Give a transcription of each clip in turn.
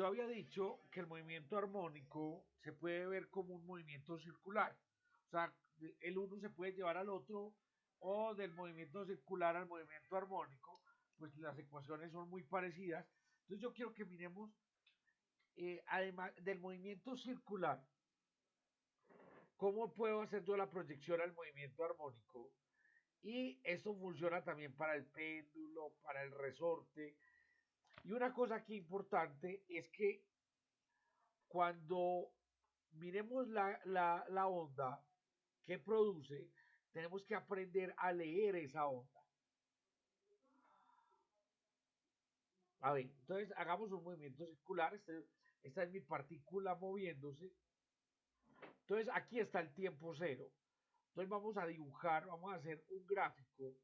yo había dicho que el movimiento armónico se puede ver como un movimiento circular. O sea, el uno se puede llevar al otro o del movimiento circular al movimiento armónico, pues las ecuaciones son muy parecidas. Entonces yo quiero que miremos, además del movimiento circular, cómo puedo hacer yo la proyección al movimiento armónico. Y esto funciona también para el péndulo, para el resorte. Y una cosa aquí importante es que cuando miremos la onda que produce, tenemos que aprender a leer esa onda. A ver, entonces hagamos un movimiento circular. Esta es mi partícula moviéndose. Entonces aquí está el tiempo cero. Entonces vamos a dibujar, vamos a hacer un gráfico.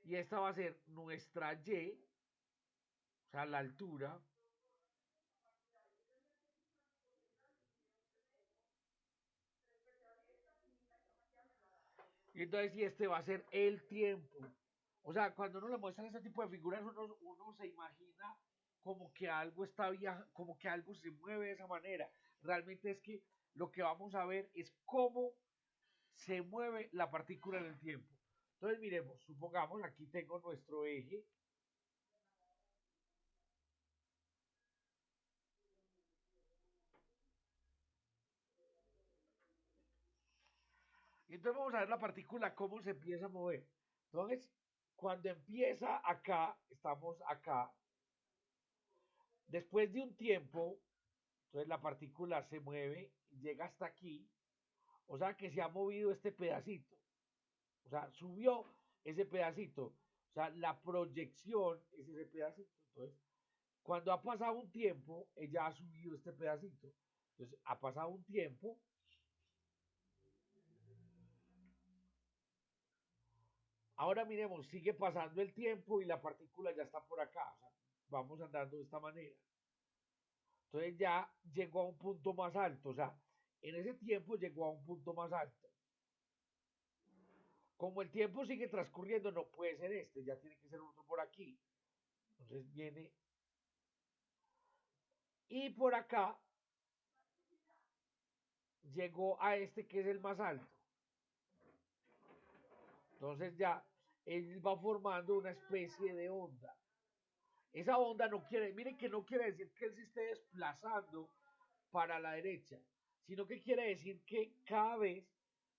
Y esta va a ser nuestra Y, o sea, la altura. Y entonces, y este va a ser el tiempo. O sea, cuando uno le muestran ese tipo de figuras, uno se imagina como que algo está viajando, como que algo se mueve de esa manera. Realmente es que lo que vamos a ver es cómo se mueve la partícula en el tiempo. Entonces, miremos, supongamos, aquí tengo nuestro eje. Y entonces vamos a ver la partícula cómo se empieza a mover. Entonces, cuando empieza acá, estamos acá. Después de un tiempo, entonces la partícula se mueve y llega hasta aquí. O sea que se ha movido este pedacito. O sea, subió ese pedacito. O sea, la proyección es ese pedacito. Entonces, cuando ha pasado un tiempo, ella ha subido este pedacito. Entonces, ha pasado un tiempo. Ahora miremos, sigue pasando el tiempo y la partícula ya está por acá. O sea, vamos andando de esta manera. Entonces ya llegó a un punto más alto. O sea, en ese tiempo llegó a un punto más alto. Como el tiempo sigue transcurriendo, no puede ser este, ya tiene que ser otro por aquí. Entonces viene y por acá llegó a este que es el más alto. Entonces ya él va formando una especie de onda. Esa onda no quiere, miren que no quiere decir que él se esté desplazando para la derecha, sino que quiere decir que cada vez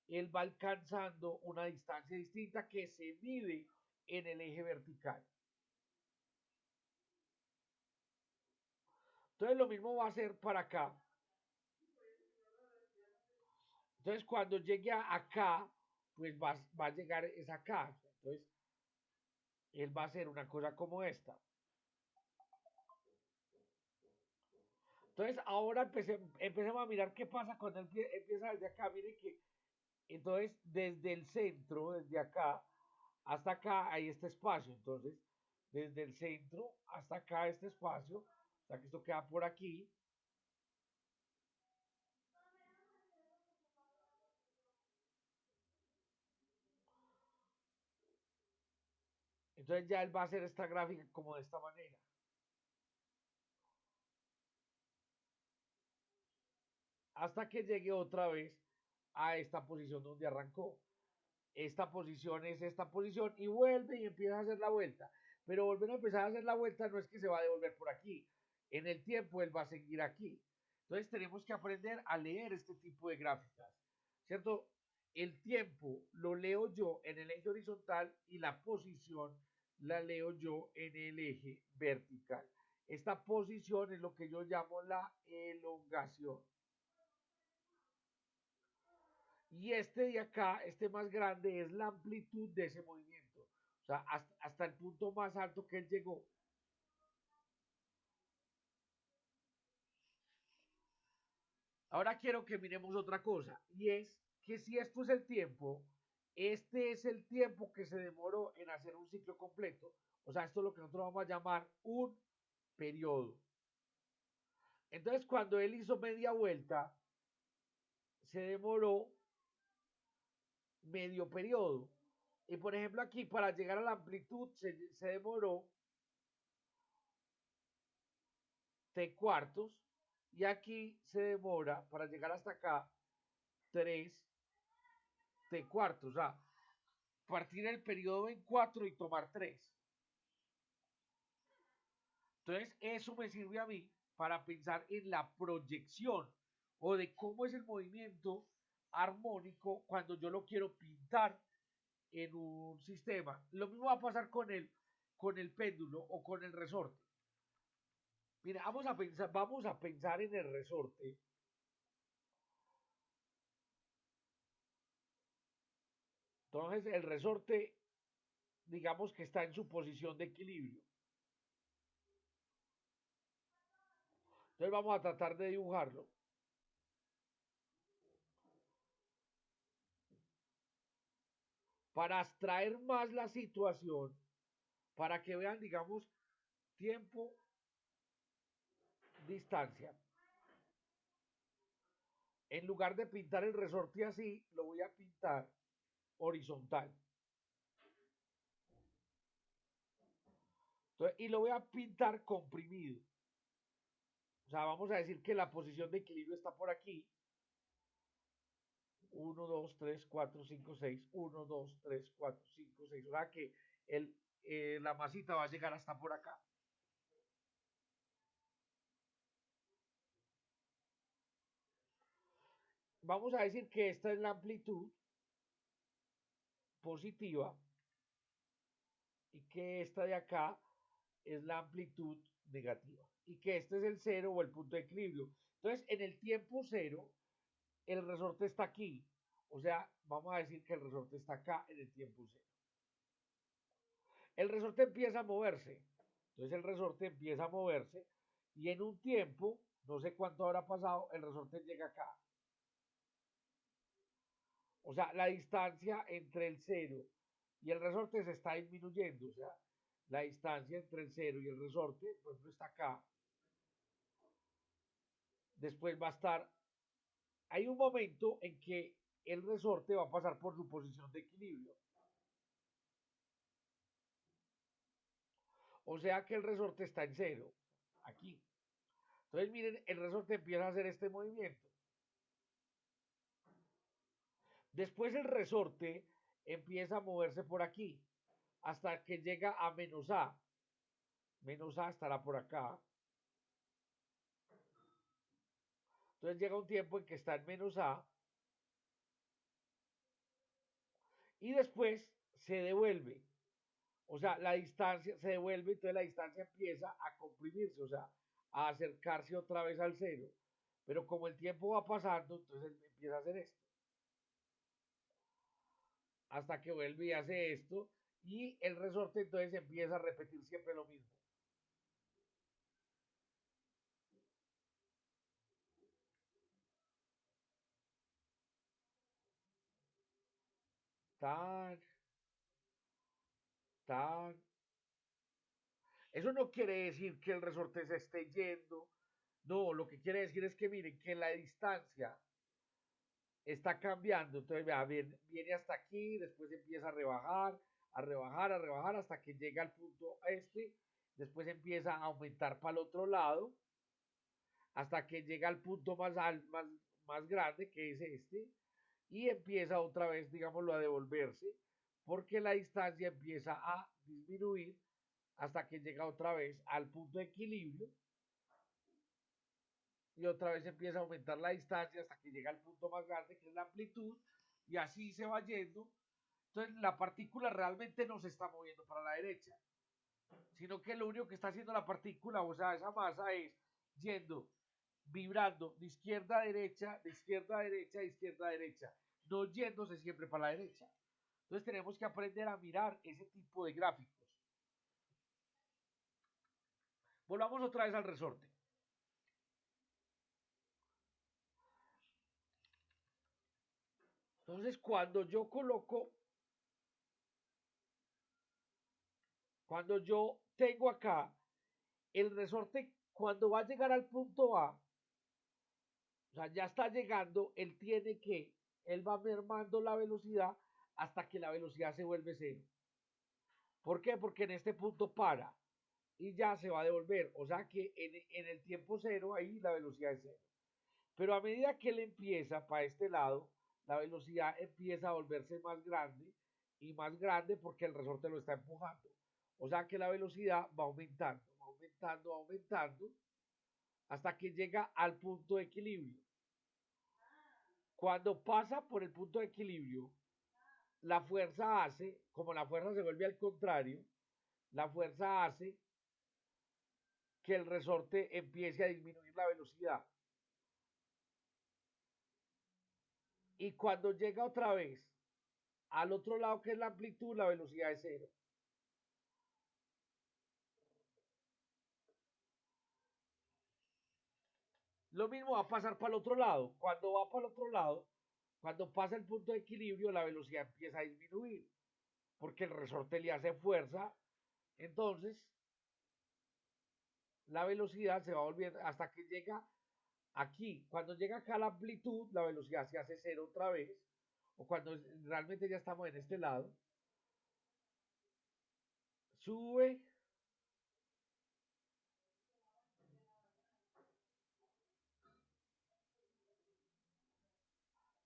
él va alcanzando una distancia distinta que se mide en el eje vertical. Entonces lo mismo va a ser para acá. Entonces cuando llegue acá, pues va a llegar es acá. Entonces él va a hacer una cosa como esta. Entonces ahora empecemos a mirar qué pasa cuando él empieza desde acá. Miren que entonces desde el centro, desde acá hasta acá hay este espacio. Entonces desde el centro hasta acá este espacio, o sea que esto queda por aquí. Entonces ya él va a hacer esta gráfica como de esta manera. Hasta que llegue otra vez a esta posición donde arrancó. Esta posición es esta posición y vuelve y empieza a hacer la vuelta. Pero volver a empezar a hacer la vuelta no es que se va a devolver por aquí. En el tiempo él va a seguir aquí. Entonces tenemos que aprender a leer este tipo de gráficas, ¿cierto? El tiempo lo leo yo en el eje horizontal y la posición la leo yo en el eje vertical. Esta posición es lo que yo llamo la elongación. Y este de acá, este más grande, es la amplitud de ese movimiento. O sea, hasta el punto más alto que él llegó. Ahora quiero que miremos otra cosa, y es que si esto es el tiempo, este es el tiempo que se demoró en hacer un ciclo completo. O sea, esto es lo que nosotros vamos a llamar un periodo. Entonces, cuando él hizo media vuelta, se demoró medio periodo. Y por ejemplo aquí para llegar a la amplitud se demoró t cuartos y aquí se demora para llegar hasta acá 3 t cuartos. O sea, partir el periodo en 4 y tomar 3. Entonces, eso me sirve a mí para pensar en la proyección o de cómo es el movimiento armónico cuando yo lo quiero pintar en un sistema. Lo mismo va a pasar con el péndulo o con el resorte. Mira, vamos a pensar en el resorte. Entonces, el resorte, digamos que está en su posición de equilibrio. Entonces, vamos a tratar de dibujarlo para abstraer más la situación, para que vean, digamos, tiempo, distancia. En lugar de pintar el resorte así, lo voy a pintar horizontal. Entonces, y lo voy a pintar comprimido. O sea, vamos a decir que la posición de equilibrio está por aquí. 1, 2, 3, 4, 5, 6. 1, 2, 3, 4, 5, 6. O sea que la masita va a llegar hasta por acá. Vamos a decir que esta es la amplitud positiva y que esta de acá es la amplitud negativa y que este es el cero o el punto de equilibrio. Entonces, en el tiempo cero, el resorte está aquí. O sea, vamos a decir que el resorte está acá en el tiempo cero. El resorte empieza a moverse. Entonces el resorte empieza a moverse y en un tiempo, no sé cuánto habrá pasado, el resorte llega acá. O sea, la distancia entre el cero y el resorte se está disminuyendo. O sea, la distancia entre el cero y el resorte, por ejemplo, está acá. Después va a estar, hay un momento en que el resorte va a pasar por su posición de equilibrio. O sea que el resorte está en cero, aquí. Entonces miren, el resorte empieza a hacer este movimiento. Después el resorte empieza a moverse por aquí hasta que llega a menos A. Menos A estará por acá. Entonces llega un tiempo en que está en menos A y después se devuelve. O sea, la distancia se devuelve, entonces la distancia empieza a comprimirse, o sea, a acercarse otra vez al cero. Pero como el tiempo va pasando, entonces él empieza a hacer esto. Hasta que vuelve y hace esto. Y el resorte entonces empieza a repetir siempre lo mismo. Tan, tan. Eso no quiere decir que el resorte se esté yendo. No, lo que quiere decir es que miren que la distancia está cambiando. Entonces, vea, viene hasta aquí, después empieza a rebajar, a rebajar, a rebajar hasta que llega al punto este. Después empieza a aumentar para el otro lado hasta que llega al punto más grande, que es este. Y empieza otra vez, digámoslo, a devolverse porque la distancia empieza a disminuir hasta que llega otra vez al punto de equilibrio y otra vez empieza a aumentar la distancia hasta que llega al punto más grande que es la amplitud y así se va yendo. Entonces la partícula realmente no se está moviendo para la derecha, sino que lo único que está haciendo la partícula, o sea, esa masa es yendo, vibrando de izquierda a derecha, de izquierda a derecha, de izquierda a derecha, no yéndose siempre para la derecha. Entonces tenemos que aprender a mirar ese tipo de gráficos. Volvamos otra vez al resorte. Entonces, cuando yo tengo acá el resorte, cuando va a llegar al punto A, o sea, ya está llegando, él va mermando la velocidad hasta que la velocidad se vuelve cero. ¿Por qué? Porque en este punto para y ya se va a devolver. O sea que en el tiempo cero ahí la velocidad es cero. Pero a medida que él empieza para este lado, la velocidad empieza a volverse más grande y más grande porque el resorte lo está empujando. O sea que la velocidad va aumentando, va aumentando, va aumentando hasta que llega al punto de equilibrio. Cuando pasa por el punto de equilibrio, la fuerza hace, como la fuerza se vuelve al contrario, la fuerza hace que el resorte empiece a disminuir la velocidad. Y cuando llega otra vez al otro lado que es la amplitud, la velocidad es cero. Lo mismo va a pasar para el otro lado. Cuando va para el otro lado, cuando pasa el punto de equilibrio, la velocidad empieza a disminuir porque el resorte le hace fuerza. Entonces, la velocidad se va volviendo hasta que llega aquí. Cuando llega acá a la amplitud, la velocidad se hace cero otra vez. O cuando realmente ya estamos en este lado, sube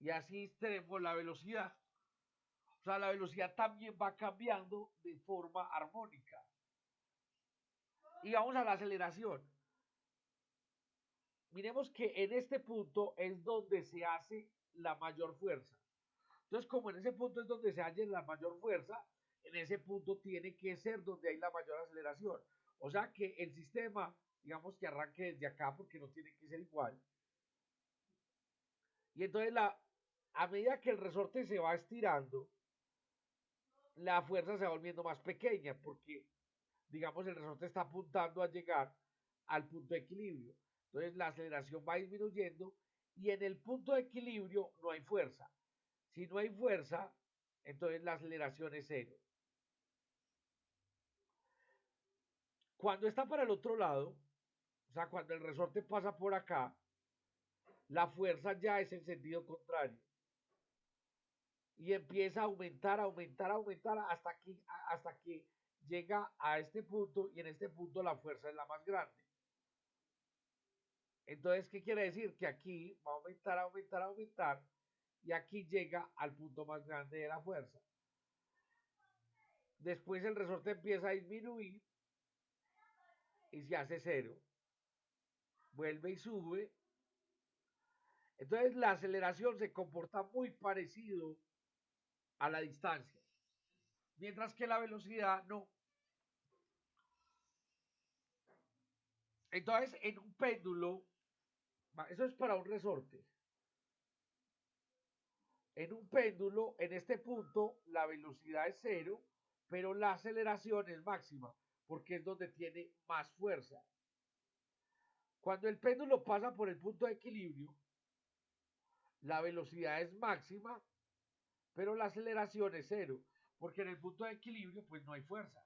y así tenemos la velocidad. O sea, la velocidad también va cambiando de forma armónica. Y vamos a la aceleración. Miremos que en este punto es donde se hace la mayor fuerza. Entonces, como en ese punto es donde se hace la mayor fuerza, en ese punto tiene que ser donde hay la mayor aceleración. O sea que el sistema, digamos que arranque desde acá porque no tiene que ser igual. Y entonces a medida que el resorte se va estirando, la fuerza se va volviendo más pequeña porque, digamos, el resorte está apuntando a llegar al punto de equilibrio. Entonces la aceleración va disminuyendo y en el punto de equilibrio no hay fuerza. Si no hay fuerza, entonces la aceleración es cero. Cuando está para el otro lado, o sea, cuando el resorte pasa por acá, la fuerza ya es en sentido contrario. Y empieza a aumentar, aumentar, aumentar hasta que llega a este punto y en este punto la fuerza es la más grande. Entonces, ¿qué quiere decir? Que aquí va a aumentar, aumentar, aumentar y aquí llega al punto más grande de la fuerza. Después el resorte empieza a disminuir y se hace cero. Vuelve y sube. Entonces la aceleración se comporta muy parecido a la distancia, mientras que la velocidad no. Entonces en un péndulo, eso es para un resorte. En un péndulo, en este punto, la velocidad es cero, pero la aceleración es máxima, porque es donde tiene más fuerza. Cuando el péndulo pasa por el punto de equilibrio, la velocidad es máxima, pero la aceleración es cero, porque en el punto de equilibrio pues no hay fuerza.